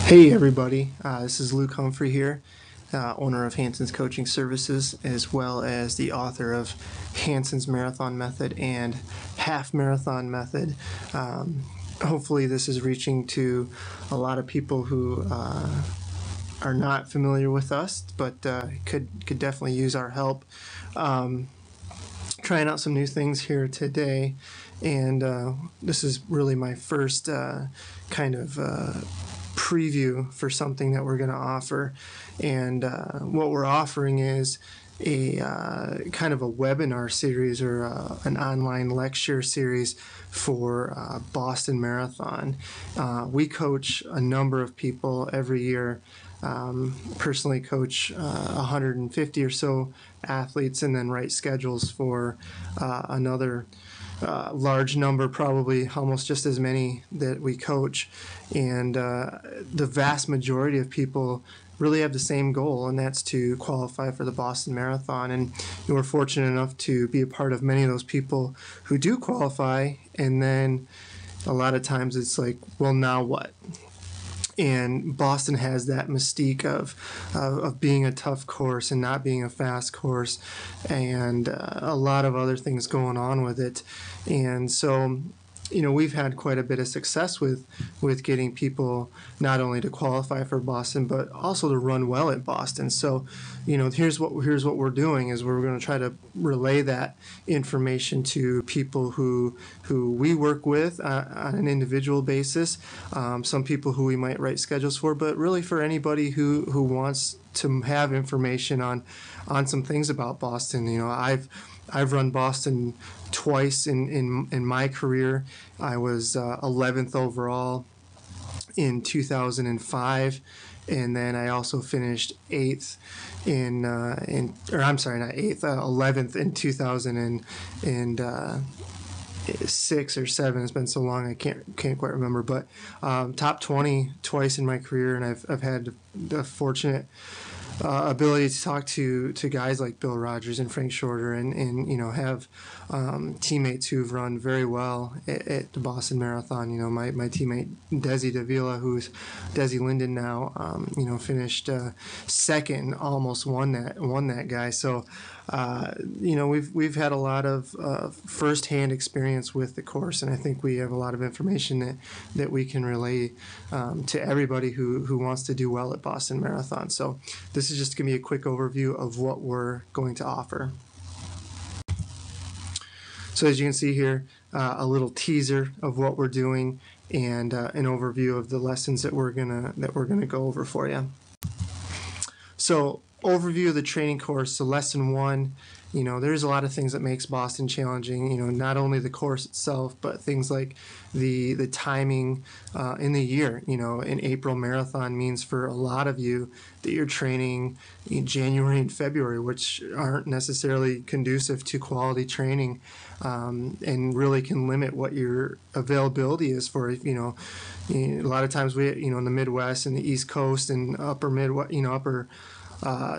Hey everybody, this is Luke Humphrey here, owner of Hanson's Coaching Services, as well as the author of Hanson's Marathon Method and Half Marathon Method. Hopefully this is reaching to a lot of people who are not familiar with us, but could definitely use our help. Trying out some new things here today, and this is really my first kind of preview for something that we're going to offer. And what we're offering is a kind of a webinar series or an online lecture series for Boston Marathon. We coach a number of people every year. Personally coach 150 or so athletes, and then write schedules for another large number, probably almost just as many that we coach. And the vast majority of people really have the same goal, and that's to qualify for the Boston Marathon. And we're fortunate enough to be a part of many of those people who do qualify, and then a lot of times it's like, well, now what? And Boston has that mystique of being a tough course and not being a fast course, and a lot of other things going on with it. And so, we've had quite a bit of success with getting people not only to qualify for Boston, but also to run well at Boston. So, here's what we're doing is we're going to try to relay that information to people who we work with on an individual basis. Some people who we might write schedules for, but really for anybody who wants to have information on some things about Boston. I've run Boston twice in my career. I was 11th overall in 2005, and then I also finished 8th not 8th, 11th in 2006 or 7. It's been so long I can't quite remember, but top 20 twice in my career, and I've had the fortunate ability to talk to guys like Bill Rogers and Frank Shorter, and have teammates who've run very well at the Boston Marathon. My teammate Desi Davila, who's Desi Linden now, finished second, almost won that guy. So we've had a lot of firsthand experience with the course, and I think we have a lot of information that we can relay to everybody who wants to do well at Boston Marathon. So this is just going to be a quick overview of what we're going to offer. So as you can see here, a little teaser of what we're doing, and an overview of the lessons that we're gonna go over for you. So overview of the training course. So lesson 1, there's a lot of things that makes Boston challenging. Not only the course itself, but things like the timing in the year. An April marathon means for a lot of you that you're training in January and February, which aren't necessarily conducive to quality training, and really can limit what your availability is for. A lot of times we, in the Midwest and the East Coast and upper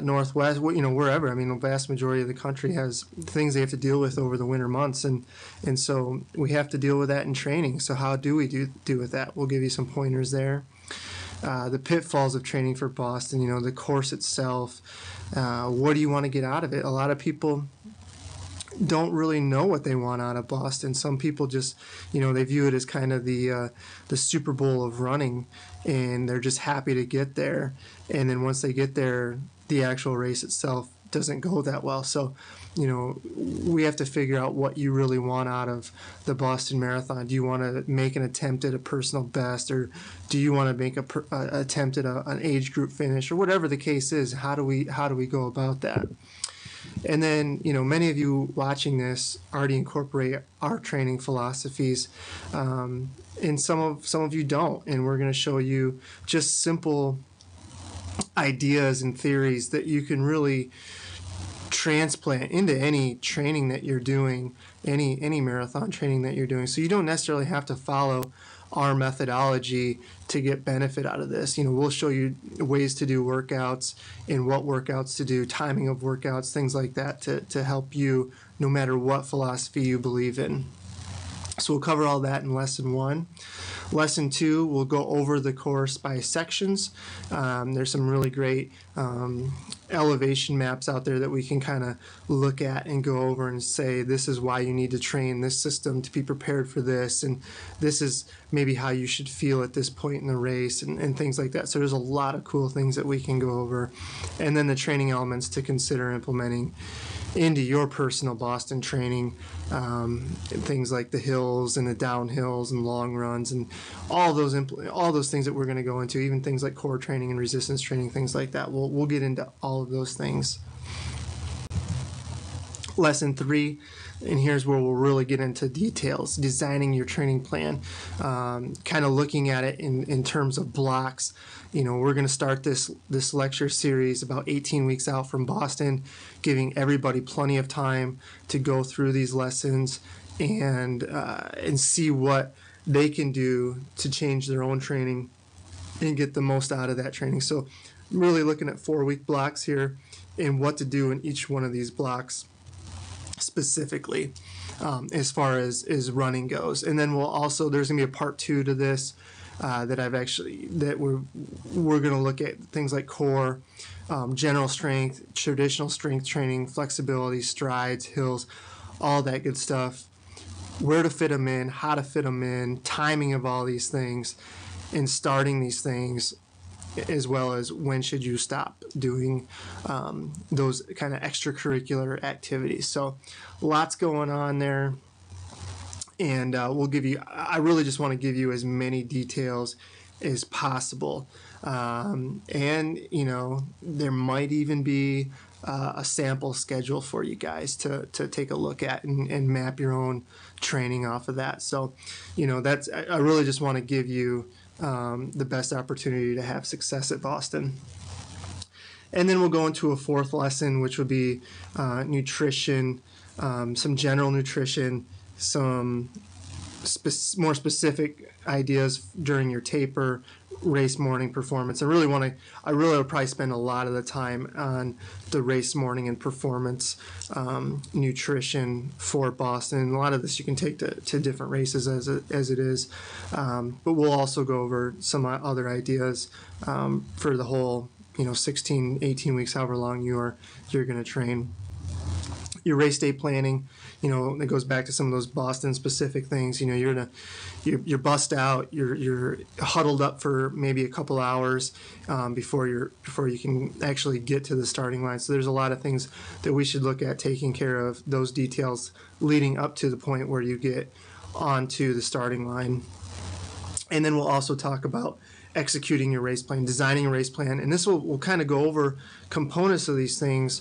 Northwest, wherever. The vast majority of the country has things they have to deal with over the winter months, and so we have to deal with that in training. So how do we do with that? We'll give you some pointers there. The pitfalls of training for Boston, the course itself. What do you want to get out of it? A lot of people don't really know what they want out of Boston. Some people just, they view it as kind of the Super Bowl of running, and they're just happy to get there. And then once they get there, the actual race itself doesn't go that well. So, we have to figure out what you really want out of the Boston Marathon. Do you want to make an attempt at a personal best, or do you want to make an attempt at an age group finish, or whatever the case is? How do we go about that? And then, many of you watching this already incorporate our training philosophies, and some of you don't. And we're going to show you just simple ideas and theories that you can really transplant into any training that you're doing, any marathon training that you're doing. So you don't necessarily have to follow our methodology to get benefit out of this. We'll show you ways to do workouts and what workouts to do, timing of workouts, things like that to help you no matter what philosophy you believe in. So we'll cover all that in lesson 1. Lesson 2, we'll go over the course by sections. There's some really great elevation maps out there that we can kind of look at and go over and say, this is why you need to train this system to be prepared for this, and this is maybe how you should feel at this point in the race, and things like that. So there's a lot of cool things that we can go over. And then the training elements to consider implementing into your personal Boston training, things like the hills and the downhills and long runs and all those things that we're going to go into, even things like core training and resistance training, things like that. We'll get into all of those things. Lesson 3, and here's where we'll really get into details, designing your training plan, kind of looking at it in terms of blocks. You know, we're going to start this lecture series about 18 weeks out from Boston, giving everybody plenty of time to go through these lessons and see what they can do to change their own training and get the most out of that training. So I'm really looking at 4-week blocks here and what to do in each one of these blocks specifically, as far as running goes. And then there's going to be a part 2 to this that we're going to look at things like core, general strength, traditional strength training, flexibility, strides, hills, all that good stuff, where to fit them in, how to fit them in, timing of all these things, and starting these things, as well as when should you stop doing those kind of extracurricular activities. So lots going on there. And I really just want to give you as many details as possible. And, you know, there might even be a sample schedule for you guys to take a look at and map your own training off of that. So, you know, I really just want to give you the best opportunity to have success at Boston. And then we'll go into a 4th lesson, which would be nutrition, some general nutrition, some more specific ideas during your taper, race morning performance. I really will probably spend a lot of the time on the race morning and performance nutrition for Boston. And a lot of this you can take to different races as it is, but we'll also go over some other ideas for the whole 16, 18 weeks, however long you're going to train. Your race day planning, it goes back to some of those Boston specific things. You're bussed out, you're huddled up for maybe a couple hours before you can actually get to the starting line. So there's a lot of things that we should look at taking care of, those details leading up to the point where you get onto the starting line. And then we'll also talk about executing your race plan, designing a race plan, and this will kind of go over components of these things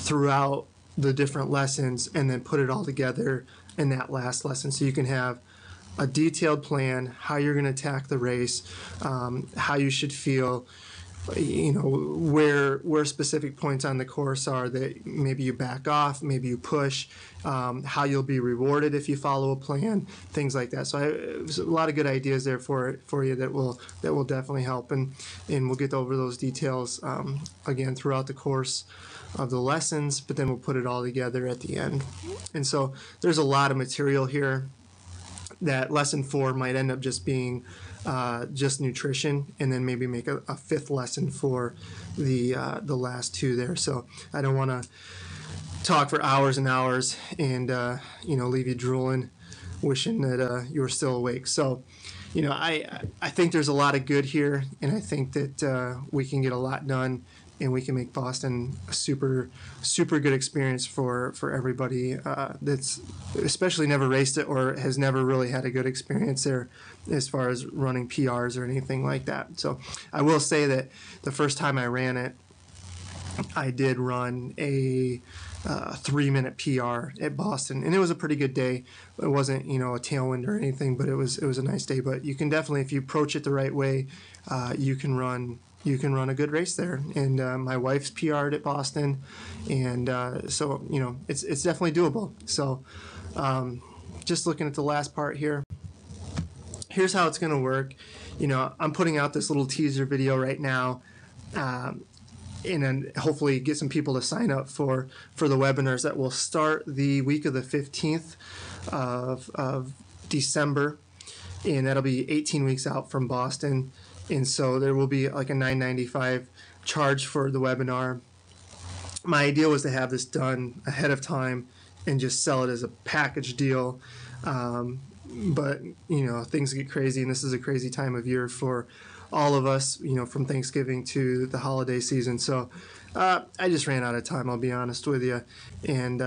throughout the different lessons and then put it all together in that last lesson, so you can have a detailed plan, how you're going to attack the race, how you should feel, where specific points on the course are that maybe you back off, maybe you push, how you'll be rewarded if you follow a plan, things like that. So there's a lot of good ideas there for you that will definitely help, and we'll get over those details again throughout the course of the lessons, but then we'll put it all together at the end. And so there's a lot of material here that lesson 4 might end up just being just nutrition, and then maybe make a 5th lesson for the last 2 there. So I don't want to talk for hours and hours and leave you drooling, wishing that you were still awake. So I think there's a lot of good here, and I think that we can get a lot done, and we can make Boston a super, super good experience for everybody that's especially never raced it or has never really had a good experience there as far as running PRs or anything like that. So I will say that the first time I ran it, I did run a 3-minute PR at Boston, and it was a pretty good day. It wasn't, a tailwind or anything, but it was a nice day. But you can definitely, if you approach it the right way, you can run a good race there. And my wife's PR'd at Boston, and so it's definitely doable. So just looking at the last part here, here's how it's going to work. I'm putting out this little teaser video right now, and then hopefully get some people to sign up for the webinars that will start the week of the 15th of December, and that'll be 18 weeks out from Boston. And so there will be like a $9.95 charge for the webinar. My idea was to have this done ahead of time and just sell it as a package deal. But, you know, things get crazy, and this is a crazy time of year for all of us, you know, from Thanksgiving to the holiday season. So I just ran out of time, I'll be honest with you. And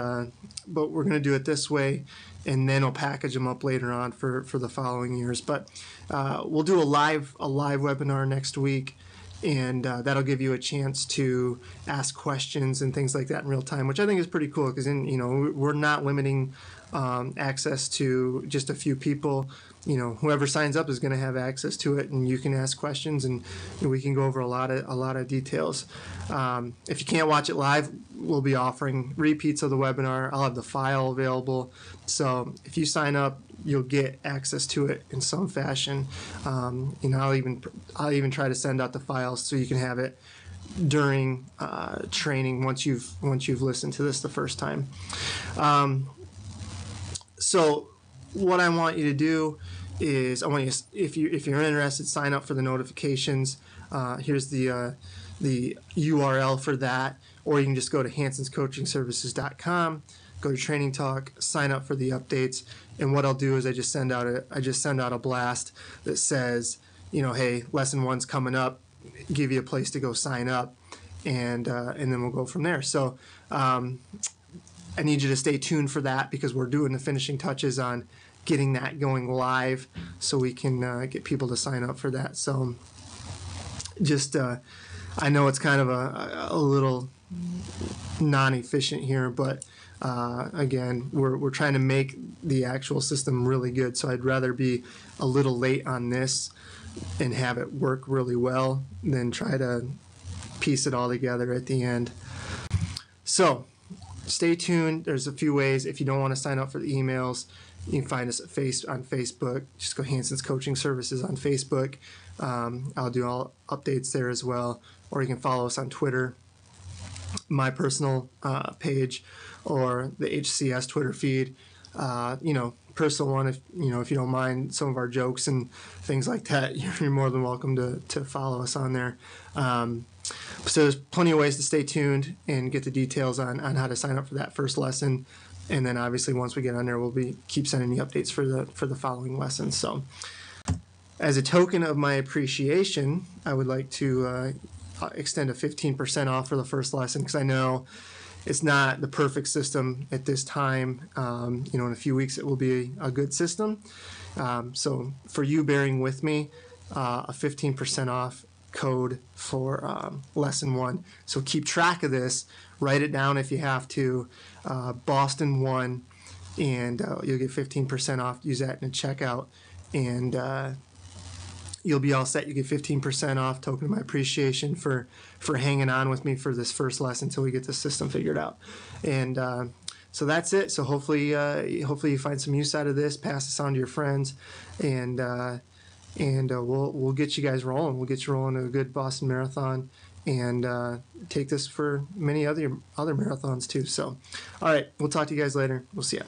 but we're going to do it this way, and then I'll package them up later on for the following years. But we'll do a live webinar next week, and that'll give you a chance to ask questions and things like that in real time, which I think is pretty cool, because you know, we're not limiting access to just a few people. You know, whoever signs up is going to have access to it, and you can ask questions, and we can go over a lot of details. If you can't watch it live, we'll be offering repeats of the webinar. I'll have the file available, so if you sign up, you'll get access to it in some fashion. You know, I'll even try to send out the files so you can have it during training once you've listened to this the first time. So what I want you to do is, I want you to, if you're interested, sign up for the notifications. Here's the URL for that, or you can just go to hansonscoachingservices.com, go to Training Talk, sign up for the updates. And what I'll do is I just send out a blast that says, you know, hey, lesson 1's coming up, give you a place to go sign up, and then we'll go from there. So I need you to stay tuned for that, because we're doing the finishing touches on getting that going live, so we can get people to sign up for that. So just I know it's kind of a little non-efficient here, but again, we're trying to make the actual system really good, so I'd rather be a little late on this and have it work really well than try to piece it all together at the end. So stay tuned. There's a few ways. If you don't want to sign up for the emails, you can find us on Facebook. Just go Hanson's Coaching Services on Facebook. I'll do all updates there as well. Or you can follow us on Twitter, my personal page, or the HCS Twitter feed. You know, personal one, if you don't mind some of our jokes and things like that, you're more than welcome to follow us on there. So there's plenty of ways to stay tuned and get the details on how to sign up for that first lesson. And then obviously once we get on there, we'll keep sending you updates for the following lessons. So as a token of my appreciation, I would like to extend a 15% off for the first lesson, because I know it's not the perfect system at this time. You know, in a few weeks it will be a good system. So for you bearing with me, a 15% off code for lesson 1. So keep track of this. Write it down if you have to. Boston 1, and you'll get 15% off. Use that in the checkout, and you'll be all set. You get 15% off, token of my appreciation for hanging on with me for this first lesson until we get the system figured out. And so that's it. So hopefully you find some use out of this. Pass this on to your friends, and we'll get you guys rolling. We'll get you rolling to a good Boston Marathon, and take this for many other marathons too. So, all right, we'll talk to you guys later. We'll see ya.